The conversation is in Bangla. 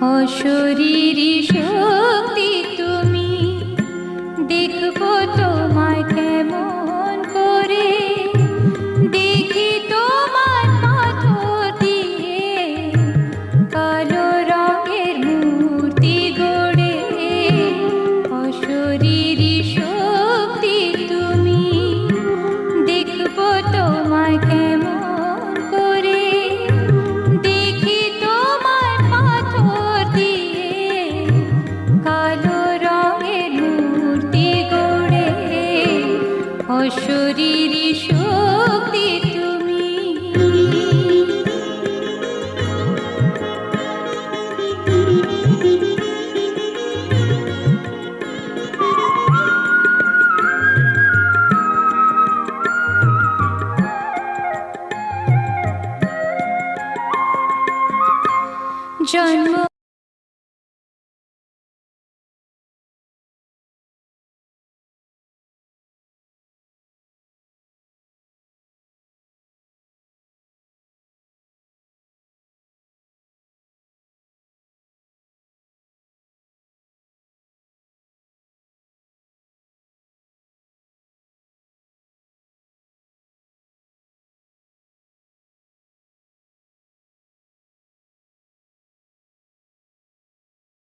অশরীরী শক্তি তুমি, দেখবো তোমায় কেমন করে, দেখি তোমার পাথর দিয়ে কালো রঙের মূর্তি গড়ে। অশরীরী শক্তি তুমি, দেখবো তোমায় কেমন করে, দেখি তোমার পাথর দিয়ে কালো রঙের মূর্তি গড়ে। অশরীরী